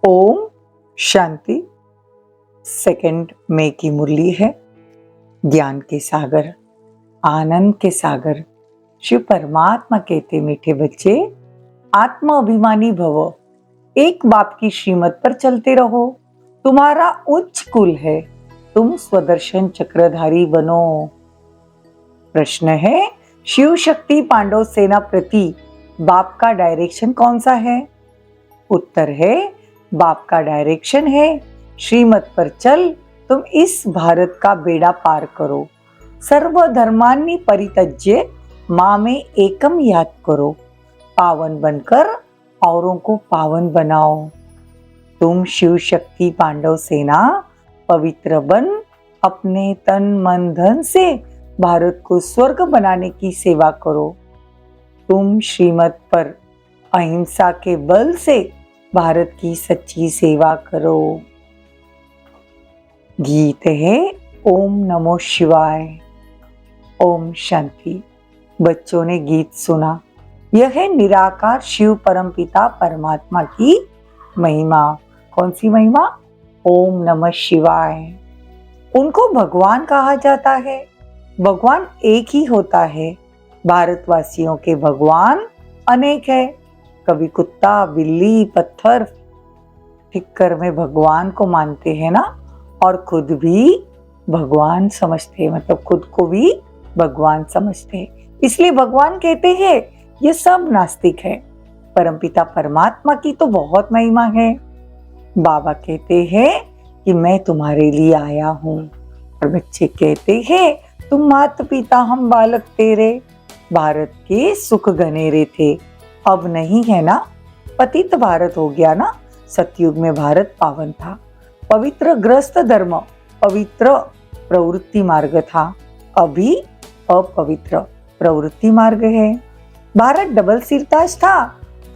ओम शांति। 2 मई की मुरली है। ज्ञान के सागर, आनंद के सागर शिव परमात्मा कहते, मीठे बच्चे आत्म अभिमानी भवो, एक बाप की श्रीमत पर चलते रहो। तुम्हारा उच्च कुल है, तुम स्वदर्शन चक्रधारी बनो। प्रश्न है, शिव शक्ति पांडव सेना प्रति बाप का डायरेक्शन कौन सा है? उत्तर है, बाप का डायरेक्शन है श्रीमत पर चल, तुम इस भारत का बेड़ा पार करो। सर्वधर्मान्नि परित्यज्य मामे एकम याद करो। पावन बनकर औरों को पावन बनाओ। तुम शिव शक्ति पांडव सेना पवित्र बन, अपने तन मन धन से भारत को स्वर्ग बनाने की सेवा करो। तुम श्रीमत पर अहिंसा के बल से भारत की सच्ची सेवा करो। गीत है ओम नमो शिवाय। ओम शांति। बच्चों ने गीत सुना। यह है निराकार शिव परमपिता परमात्मा की महिमा। कौन सी महिमा? ओम नमः शिवाय। उनको भगवान कहा जाता है। भगवान एक ही होता है। भारतवासियों के भगवान अनेक है। कभी कुत्ता, बिल्ली, पत्थर, ठिक्कर में भगवान को मानते हैं ना, और खुद भी भगवान समझते हैं, मतलब खुद को भी भगवान समझते हैं। इसलिए भगवान कहते हैं ये सब नास्तिक है। परमपिता परमात्मा की तो बहुत महिमा है। बाबा कहते हैं कि मैं तुम्हारे लिए आया हूँ, और बच्चे कहते हैं तुम माता पिता हम बालक तेरे। भारत के सुख घनेरे थे, अब नहीं है ना। पतित भारत हो गया ना। सतयुग में भारत पावन था। पवित्र ग्रस्त धर्म पवित्र प्रवृत्ति मार्ग था, अभी अपवित्र प्रवृत्ति मार्ग है। भारत डबल सिरताज था,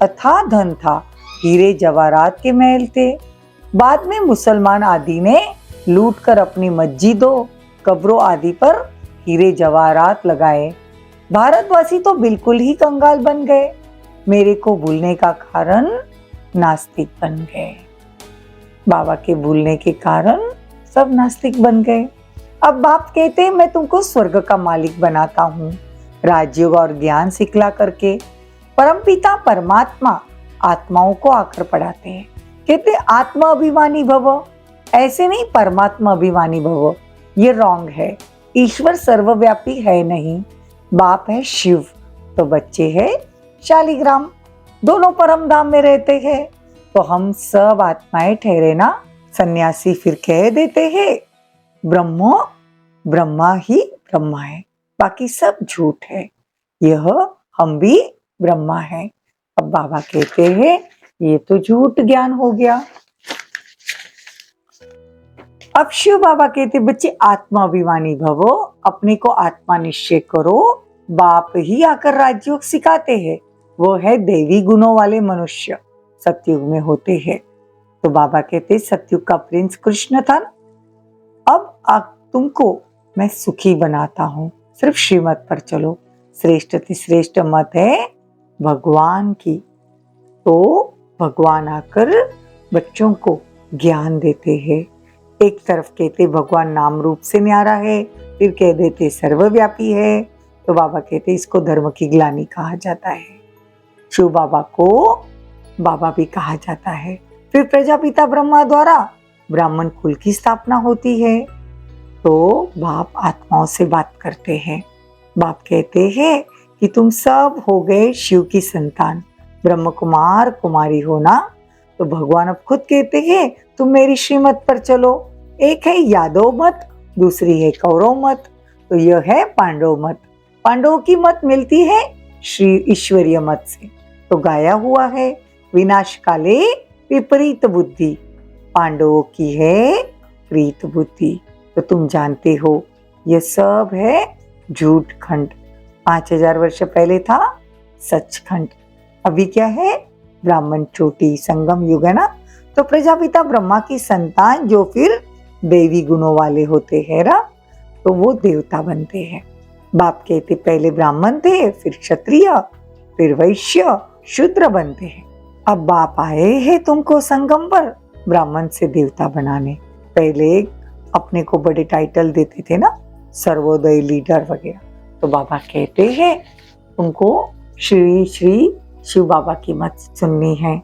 अथाह धन था, हीरे जवाहरात के महल थे। बाद में मुसलमान आदि ने लूट कर अपनी मस्जिदों, कब्रों आदि पर हीरे जवाहरात लगाए। भारतवासी तो बिल्कुल ही कंगाल बन गए। मेरे को भूलने का कारण नास्तिक बन गए। बाबा के भूलने के कारण सब नास्तिक बन गए। अब बाप कहते हैं मैं तुमको स्वर्ग का मालिक बनाता हूँ, राजयोग और ज्ञान सिखला करके। परमपिता परमात्मा आत्माओं को आकर पढ़ाते हैं। कहते आत्मा अभिमानी भव, ऐसे नहीं परमात्मा अभिमानी भव, ये रॉन्ग है। ईश्वर सर्वव्यापी है नहीं, बाप है शिव, तो बच्चे है शालिग्राम, दोनों परम धाम में रहते हैं। तो हम सब आत्माएं ठहरे ना। सन्यासी फिर कह देते हैं ब्रह्मा ही ब्रह्मा है, बाकी सब झूठ है, यह हम भी ब्रह्मा है। अब बाबा कहते हैं ये तो झूठ ज्ञान हो गया। अब शिव बाबा कहते बच्चे आत्माभिमानी भवो, अपने को आत्मा निश्चय करो। बाप ही आकर राजयोग सिखाते हैं। वो है देवी गुणों वाले मनुष्य, सतयुग में होते हैं। तो बाबा कहते सतयुग का प्रिंस कृष्ण था। अब तुमको मैं सुखी बनाता हूँ, सिर्फ श्रीमत पर चलो। श्रेष्ठ श्रेष्ठ मत है भगवान की। तो भगवान आकर बच्चों को ज्ञान देते हैं। एक तरफ कहते भगवान नाम रूप से न्यारा है, फिर कह देते सर्वव्यापी है। तो बाबा कहते इसको धर्म की ग्लानि कहा जाता है। शिव बाबा को बाबा भी कहा जाता है। फिर प्रजापिता ब्रह्मा द्वारा ब्राह्मण कुल की स्थापना होती है। तो बाप आत्माओं से बात करते हैं। बाप कहते हैं कि तुम सब हो गए शिव की संतान, ब्रह्म कुमार कुमारी हो ना। तो भगवान अब खुद कहते हैं तुम मेरी श्रीमत पर चलो। एक है यादव मत, दूसरी है कौरव मत, तो यह है पांडव मत। पांडवों की मत मिलती है श्री ईश्वरीय मत से। तो गाया हुआ है विनाश काले विपरीत बुद्धि, पांडवों की है प्रीत बुद्धि। तो तुम जानते हो यह सब है झूठ खंड। 5000 वर्ष पहले था सचखंड, अभी क्या है ब्राह्मण चोटी, संगम युग है ना। तो प्रजापिता ब्रह्मा की संतान जो फिर देवी गुणों वाले होते हैं ना, तो वो देवता बनते हैं। बाप कहते पहले ब्राह्मण थे, फिर क्षत्रिय, फिर वैश्य, शूद्र बनते हैं। अब बाप आए हैं तुमको संगम पर ब्राह्मण से देवता बनाने। पहले अपने को बड़े टाइटल देते थे ना, सर्वोदय लीडर वगैरह। तो बाबा कहते हैं तुमको श्री श्री शिव बाबा की मत सुननी है।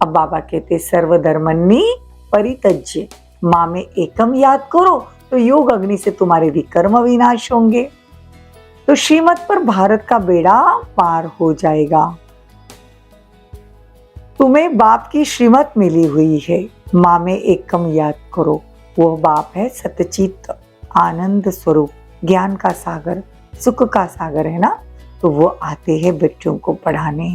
अब बाबा कहते सर्वधर्मन्नि परित्यज्य माँ में एकम याद करो तो योग अग्नि से तुम्हारे विकर्म विनाश होंगे। तो श्रीमत पर भारत का बेड़ा पार हो जाएगा। तुम्हें बाप की श्रीमत मिली हुई है, माँ में एकम याद करो। वह बाप है सतचित आनंद स्वरूप, ज्ञान का सागर, सुख का सागर है ना। तो वो आते हैं बच्चों को पढ़ाने।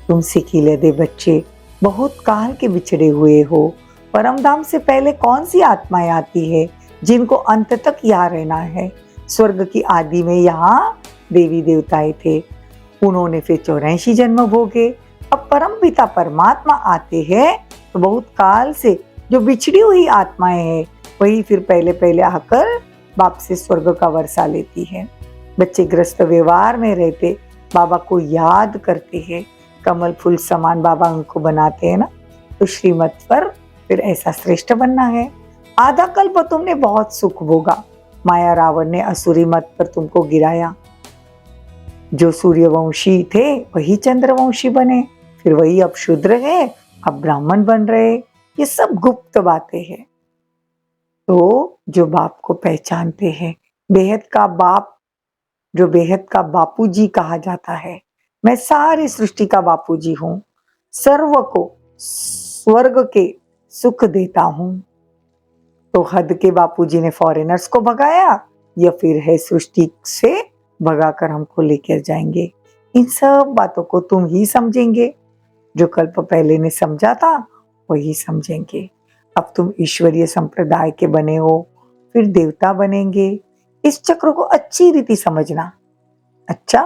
तुम सिखिले दे बच्चे बहुत काल के बिछड़े हुए हो। परमधाम से पहले कौन सी आत्माएं आती है जिनको अंत तक यहाँ रहना है। स्वर्ग की आदि में यहाँ देवी देवताएं थे, उन्होंने फिर 84 जन्म भोगे। अब परम पिता परमात्मा आते हैं तो बहुत काल से जो बिछड़ी हुई आत्माएं हैं वही फिर पहले पहले आकर बाप से स्वर्ग का वर्षा लेती है। बच्चे ग्रस्त व्यवहार में रहते बाबा को याद करते हैं, कमल फूल समान बाबा उनको बनाते हैं ना। तो श्रीमत पर फिर ऐसा श्रेष्ठ बनना है। आधा कल्प तुमने बहुत सुख भोगा, माया रावण ने असुरी मत पर तुमको गिराया। जो सूर्यवंशी थे वही चंद्रवंशी बने, फिर वही अब शूद्र है, अब ब्राह्मण बन रहे। ये सब गुप्त बातें हैं। तो जो बाप को पहचानते हैं, बेहद का बाप, जो बेहद का बापूजी कहा जाता है, मैं सारी सृष्टि का बापूजी हूं, सर्व को स्वर्ग के सुख देता हूं। तो हद के बापूजी ने फॉरेनर्स को भगाया या फिर है सृष्टि से भगाकर हमको लेकर जाएंगे। इन सब बातों को तुम ही समझेंगे। जो कल्प पहले ने समझा था वही समझेंगे। अब तुम ईश्वरीय संप्रदाय के बने हो, फिर देवता बनेंगे। इस चक्र को अच्छी रीति समझना। अच्छा,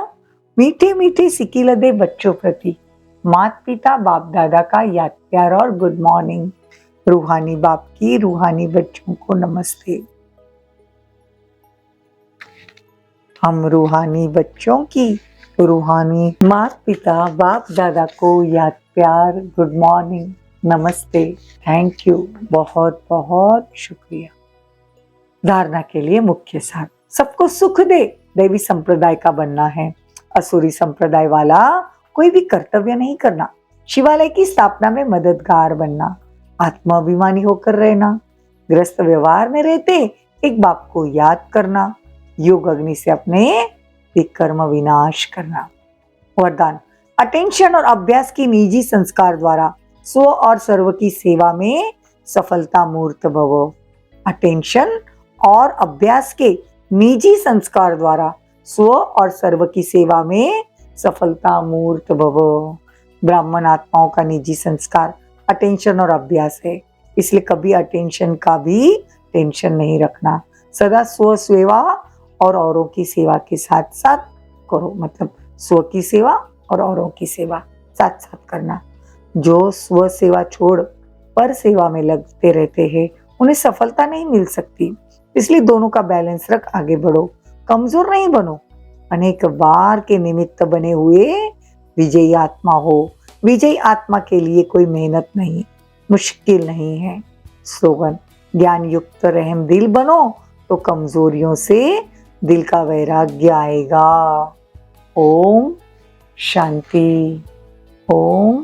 मीठे मीठे सिकिलदे बच्चों प्रति माता पिता बाप दादा का याद प्यार और गुड मॉर्निंग। रूहानी बाप की रूहानी बच्चों को नमस्ते। हम रूहानी बच्चों की रूहानी माता पिता बाप दादा को याद प्यार गुड मॉर्निंग नमस्ते। थैंक यू, बहुत बहुत शुक्रिया। धारणा के लिए मुख्य सार, सबको सुख दे दैवी संप्रदाय का बनना है। असुरी संप्रदाय वाला कोई भी कर्तव्य नहीं करना। शिवालय की स्थापना में मददगार बनना। आत्माभिमानी होकर रहना। ग्रस्त व्यवहार में रहते एक बाप को याद करना। योग अग्नि से अपने विकर्म विनाश करना। वरदान, अटेंशन और अभ्यास की निजी संस्कार द्वारा स्व और सर्व की सेवा में सफलता मूर्त भवो। अटेंशन और अभ्यास के निजी संस्कार द्वारा स्व और सर्व की सेवा में सफलता मूर्त भवो। ब्राह्मण आत्माओं का निजी संस्कार अटेंशन और अभ्यास है, इसलिए कभी अटेंशन का भी टेंशन नहीं रखना। सदा स्व सेवा और औरों की सेवा के साथ साथ करो, मतलब स्व की सेवा और औरों की सेवा साथ साथ करना। जो स्व सेवा छोड़ पर सेवा में लगते रहते हैं उन्हें सफलता नहीं मिल सकती। इसलिए दोनों का बैलेंस रख आगे बढ़ो, कमजोर नहीं बनो। अनेक बार के निमित्त बने हुए विजयी आत्मा हो। विजयी आत्मा के लिए कोई मेहनत नहीं, मुश्किल नहीं है। स्लोगन, ज्ञान युक्त रहम दिल बनो तो कमजोरियों से दिल का वैराग्य आएगा। ओम शांति। ओम